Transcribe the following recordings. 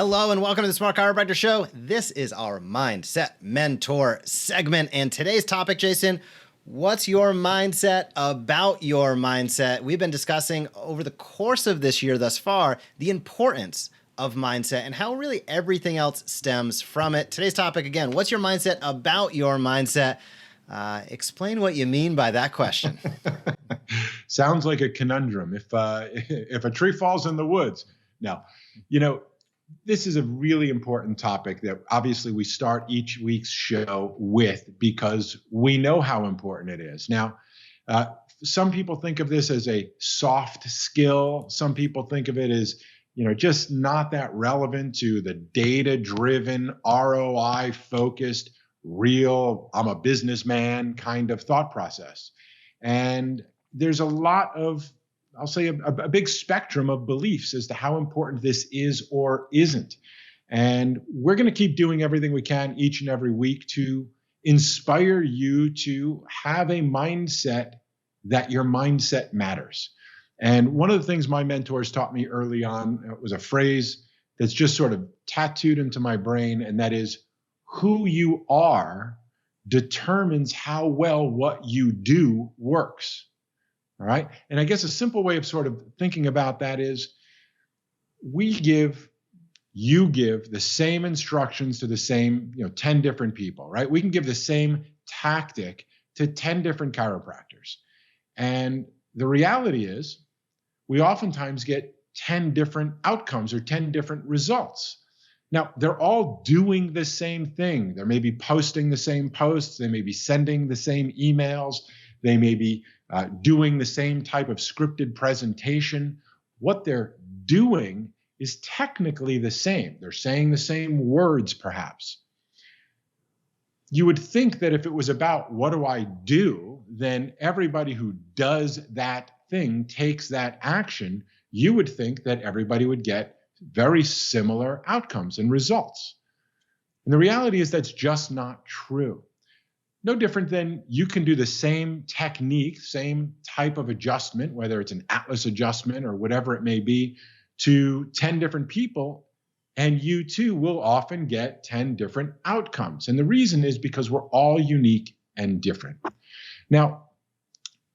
Hello and welcome to the Smart Chiropractor Show. This is our Mindset Mentor segment. And today's topic, Jason, what's your mindset about your mindset? We've been discussing over the course of this year thus far, the importance of mindset and how really everything else stems from it. Today's topic, again, what's your mindset about your mindset? Explain what you mean by that question. Sounds like a conundrum. If a tree falls in the woods. Now, this is a really important topic that obviously we start each week's show with because we know how important it is. Now, some people think of this as a soft skill. Some people think of it as, just not that relevant to the data-driven, ROI-focused, real, I'm a businessman kind of thought process. And there's a lot of, I'll say a big spectrum of beliefs as to how important this is or isn't. And we're going to keep doing everything we can each and every week to inspire you to have a mindset that your mindset matters. And one of the things my mentors taught me early on was a phrase that's just sort of tattooed into my brain, and that is, who you are determines how well what you do works. All right. And I guess a simple way of sort of thinking about that is you give the same instructions to the same, 10 different people, right? We can give the same tactic to 10 different chiropractors. And the reality is we oftentimes get 10 different outcomes or 10 different results. Now, they're all doing the same thing. They may be posting the same posts. They may be sending the same emails. They may be doing the same type of scripted presentation. What they're doing is technically the same. They're saying the same words, perhaps. You would think that if it was about what do I do, then everybody who does that thing takes that action. You would think that everybody would get very similar outcomes and results. And the reality is that's just not true. No different than you can do the same technique, same type of adjustment, whether it's an Atlas adjustment or whatever it may be, to 10 different people, and you too will often get 10 different outcomes. And the reason is because we're all unique and different. Now,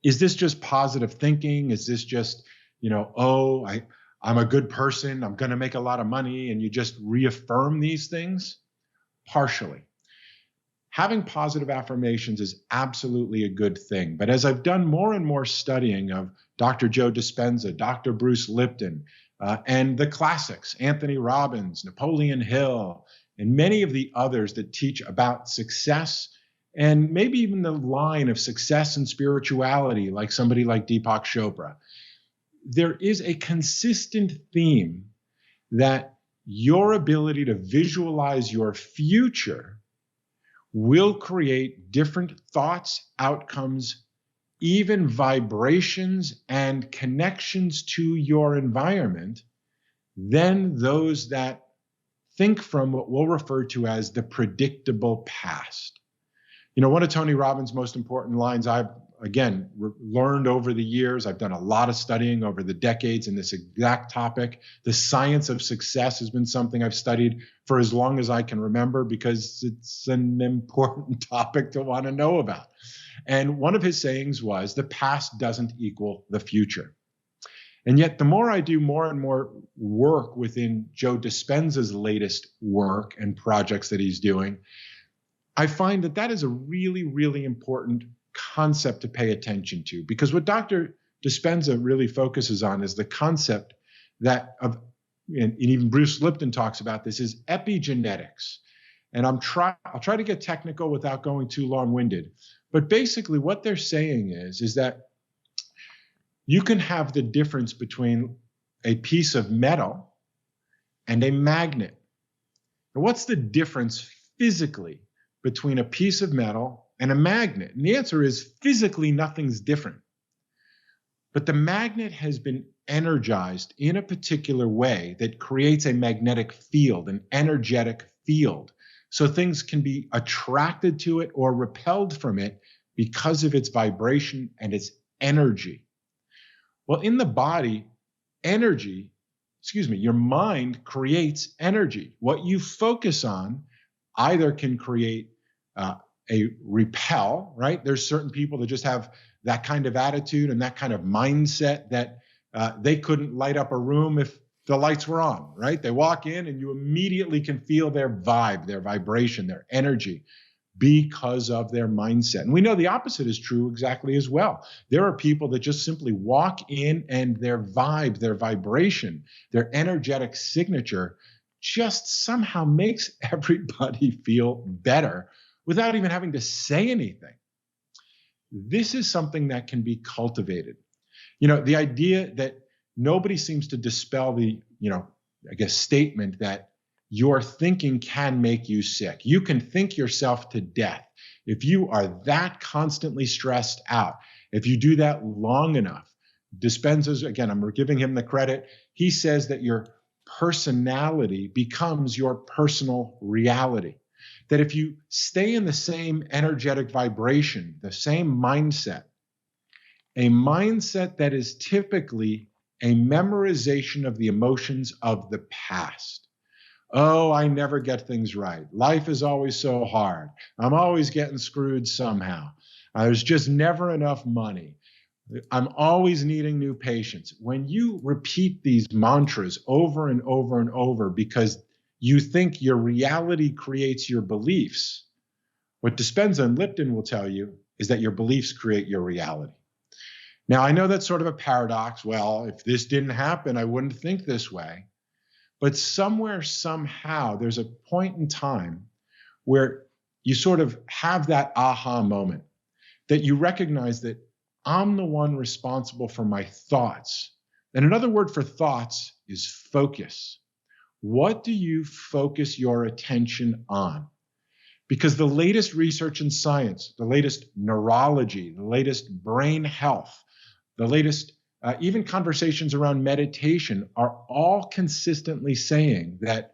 is this just positive thinking? Is this just, I'm a good person, I'm going to make a lot of money, and you just reaffirm these things? Partially. Having positive affirmations is absolutely a good thing. But as I've done more and more studying of Dr. Joe Dispenza, Dr. Bruce Lipton, and the classics, Anthony Robbins, Napoleon Hill, and many of the others that teach about success, and maybe even the line of success and spirituality, like somebody like Deepak Chopra, there is a consistent theme that your ability to visualize your future will create different thoughts, outcomes, even vibrations and connections to your environment than those that think from what we'll refer to as the predictable past. One of Tony Robbins' most important lines I've, again, learned over the years, I've done a lot of studying over the decades in this exact topic. The science of success has been something I've studied for as long as I can remember because it's an important topic to want to know about. And one of his sayings was, the past doesn't equal the future. And yet the more I do more and more work within Joe Dispenza's latest work and projects that he's doing, I find that that is a really, really important concept to pay attention to, because what Dr. Dispenza really focuses on is the concept that and even Bruce Lipton talks about this, is epigenetics. And I'll try to get technical without going too long-winded. But basically what they're saying is that you can have the difference between a piece of metal and a magnet. Now, what's the difference physically between a piece of metal and a magnet? And the answer is physically nothing's different. But the magnet has been energized in a particular way that creates a magnetic field, an energetic field. So things can be attracted to it or repelled from it because of its vibration and its energy. Well, in the body, energy your mind creates energy. What you focus on either can create a repel, right? There's certain people that just have that kind of attitude and that kind of mindset that they couldn't light up a room if the lights were on, right? They walk in and you immediately can feel their vibe, their vibration, their energy because of their mindset. And we know the opposite is true exactly as well. There are people that just simply walk in and their vibe, their vibration, their energetic signature just somehow makes everybody feel better without even having to say anything. This is something that can be cultivated. The idea that nobody seems to dispel the, statement that your thinking can make you sick. You can think yourself to death. If you are that constantly stressed out, if you do that long enough, Dispenza's, again, I'm giving him the credit. He says that your personality becomes your personal reality. That if you stay in the same energetic vibration, the same mindset, a mindset that is typically a memorization of the emotions of the past. Oh, I never get things right. Life is always so hard. I'm always getting screwed somehow. There's just never enough money. I'm always needing new patients. When you repeat these mantras over and over and over because you think your reality creates your beliefs, what Dispenza and Lipton will tell you is that your beliefs create your reality. Now, I know that's sort of a paradox. Well, if this didn't happen, I wouldn't think this way. But somewhere, somehow, there's a point in time where you sort of have that aha moment, that you recognize that I'm the one responsible for my thoughts. And another word for thoughts is focus. What do you focus your attention on? Because the latest research in science, the latest neurology, the latest brain health, the latest even conversations around meditation are all consistently saying that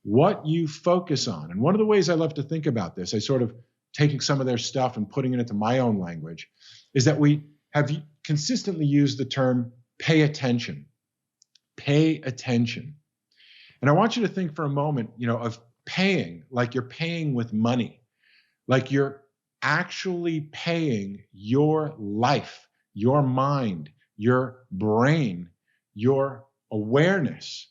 what you focus on, and one of the ways I love to think about this, I sort of taking some of their stuff and putting it into my own language, is that we have consistently used the term pay attention. Pay attention. And I want you to think for a moment, of paying, like you're paying with money, like you're actually paying your life, your mind, your brain, your awareness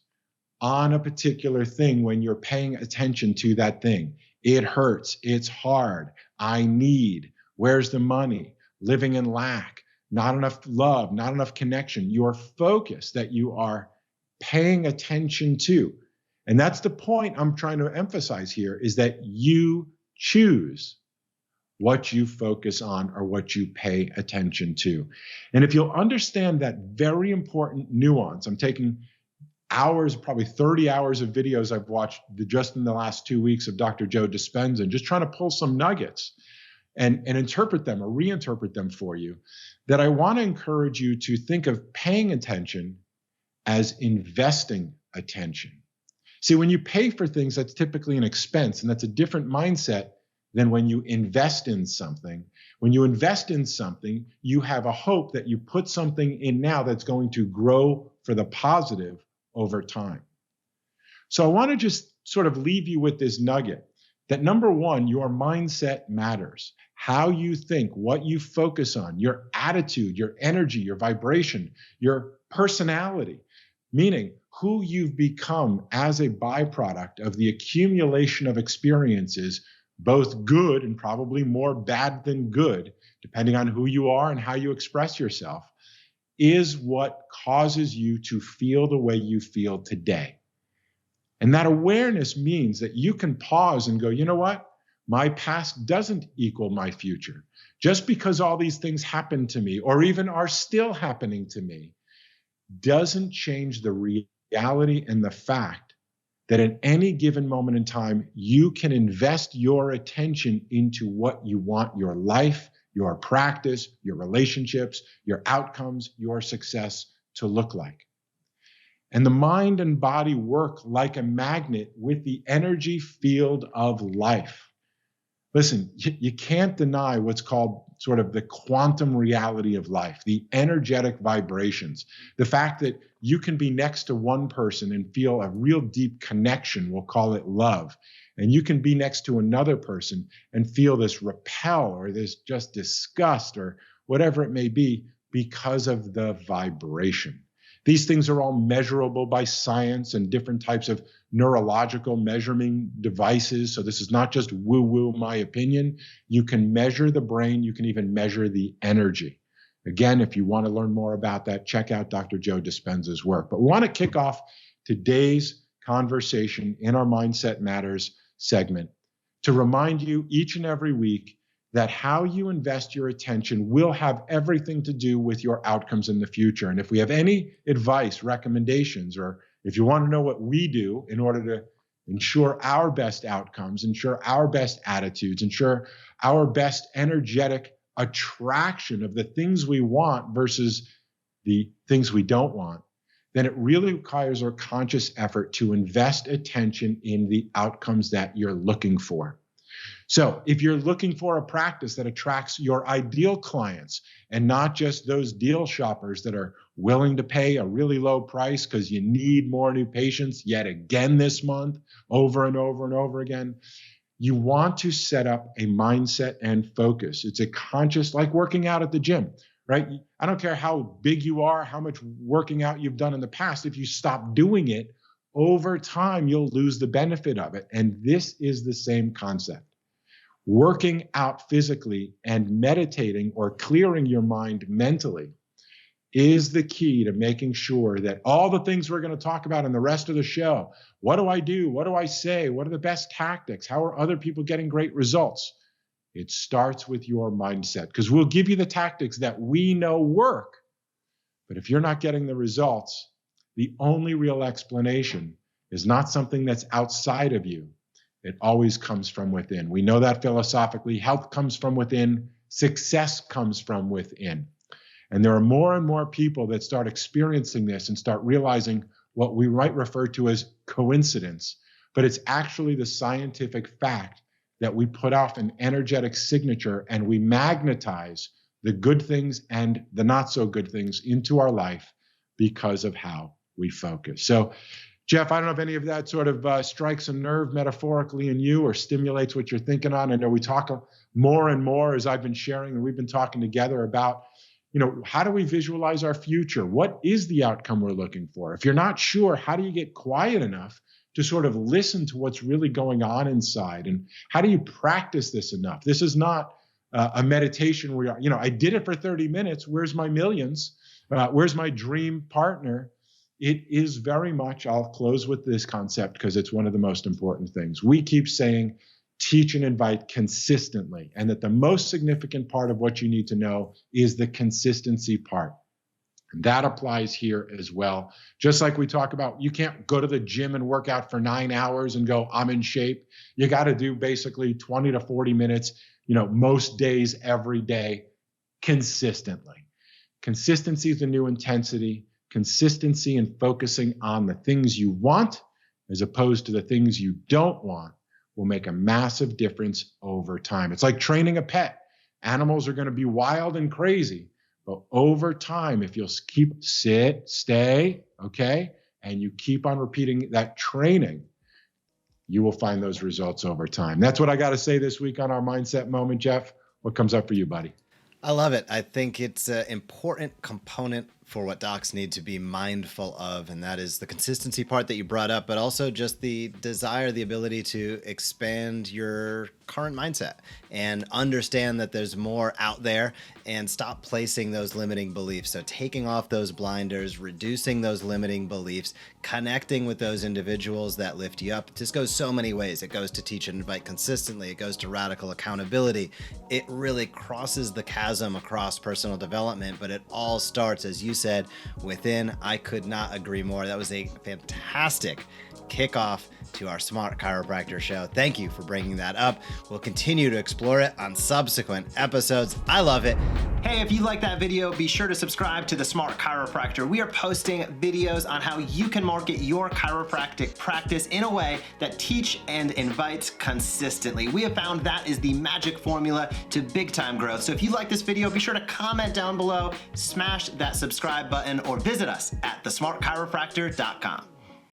on a particular thing when you're paying attention to that thing. It hurts. It's hard. I need. Where's the money? Living in lack. Not enough love. Not enough connection. Your focus that you are paying attention to. And that's the point I'm trying to emphasize here, is that you choose what you focus on or what you pay attention to. And if you'll understand that very important nuance, I'm taking hours, probably 30 hours of videos I've watched just in the last 2 weeks of Dr. Joe Dispenza, and just trying to pull some nuggets and interpret them or reinterpret them for you, that I want to encourage you to think of paying attention as investing attention. See, when you pay for things, that's typically an expense, and that's a different mindset than when you invest in something. When you invest in something, you have a hope that you put something in now that's going to grow for the positive over time. So I want to just sort of leave you with this nugget that, number one, your mindset matters. How you think, what you focus on, your attitude, your energy, your vibration, your personality, meaning who you've become as a byproduct of the accumulation of experiences, both good and probably more bad than good, depending on who you are and how you express yourself, is what causes you to feel the way you feel today. And that awareness means that you can pause and go, you know what? My past doesn't equal my future. Just because all these things happened to me, or even are still happening to me, doesn't change the reality and the fact that at any given moment in time, you can invest your attention into what you want your life, your practice, your relationships, your outcomes, your success to look like. And the mind and body work like a magnet with the energy field of life. Listen, you can't deny what's called sort of the quantum reality of life, the energetic vibrations, the fact that you can be next to one person and feel a real deep connection, we'll call it love. And you can be next to another person and feel this repel or this just disgust or whatever it may be because of the vibration. These things are all measurable by science and different types of neurological measuring devices. So this is not just woo-woo, my opinion. You can measure the brain. You can even measure the energy. Again, if you want to learn more about that, check out Dr. Joe Dispenza's work. But we want to kick off today's conversation in our Mindset Matters segment to remind you each and every week that how you invest your attention will have everything to do with your outcomes in the future. And if we have any advice, recommendations, or if you want to know what we do in order to ensure our best outcomes, ensure our best attitudes, ensure our best energetic attraction of the things we want versus the things we don't want, then it really requires our conscious effort to invest attention in the outcomes that you're looking for. So if you're looking for a practice that attracts your ideal clients and not just those deal shoppers that are willing to pay a really low price because you need more new patients yet again this month, over and over and over again, you want to set up a mindset and focus. It's a conscious, like working out at the gym, right? I don't care how big you are, how much working out you've done in the past. If you stop doing it, over time, you'll lose the benefit of it. And this is the same concept. Working out physically and meditating or clearing your mind mentally is the key to making sure that all the things we're going to talk about in the rest of the show, what do I do? What do I say? What are the best tactics? How are other people getting great results? It starts with your mindset, because we'll give you the tactics that we know work. But if you're not getting the results, the only real explanation is not something that's outside of you. It always comes from within. We know that philosophically. Health comes from within. Success comes from within. And there are more and more people that start experiencing this and start realizing what we might refer to as coincidence, but it's actually the scientific fact that we put off an energetic signature and we magnetize the good things and the not so good things into our life because of how we focus. So, Jeff, I don't know if any of that sort of strikes a nerve metaphorically in you or stimulates what you're thinking on. I know we talk more and more as I've been sharing and we've been talking together about, how do we visualize our future? What is the outcome we're looking for? If you're not sure, how do you get quiet enough to sort of listen to what's really going on inside? And how do you practice this enough? This is not a meditation where, I did it for 30 minutes. Where's my millions? Where's my dream partner? It is very much, I'll close with this concept because it's one of the most important things. We keep saying, teach and invite consistently, and that the most significant part of what you need to know is the consistency part. And that applies here as well. Just like we talk about, you can't go to the gym and work out for 9 hours and go, I'm in shape. You got to do basically 20 to 40 minutes, most days, every day, consistently. Consistency is the new intensity. Consistency and focusing on the things you want as opposed to the things you don't want will make a massive difference over time. It's like training a pet. Animals are going to be wild and crazy, but over time, if you'll keep stay, okay, and you keep on repeating that training, you will find those results over time. That's what I got to say this week on our Mindset Moment. Jeff, what comes up for you, buddy? I love it. I think it's an important component for what docs need to be mindful of, and that is the consistency part that you brought up, but also just the desire, the ability to expand your current mindset and understand that there's more out there and stop placing those limiting beliefs. So taking off those blinders, reducing those limiting beliefs, connecting with those individuals that lift you up. This goes so many ways. It goes to teach and invite consistently. It goes to radical accountability. It really crosses the chasm across personal development, but it all starts, as you said, within. I could not agree more. That was a fantastic kickoff to our Smart Chiropractor Show. Thank you for bringing that up. We'll continue to explore it on subsequent episodes. I love it. Hey, if you like that video, be sure to subscribe to the Smart Chiropractor. We are posting videos on how you can market your chiropractic practice in a way that teach and invites consistently. We have found that is the magic formula to big time growth. So if you like this video, be sure to comment down below, smash that subscribe button, or visit us at thesmartchiropractor.com.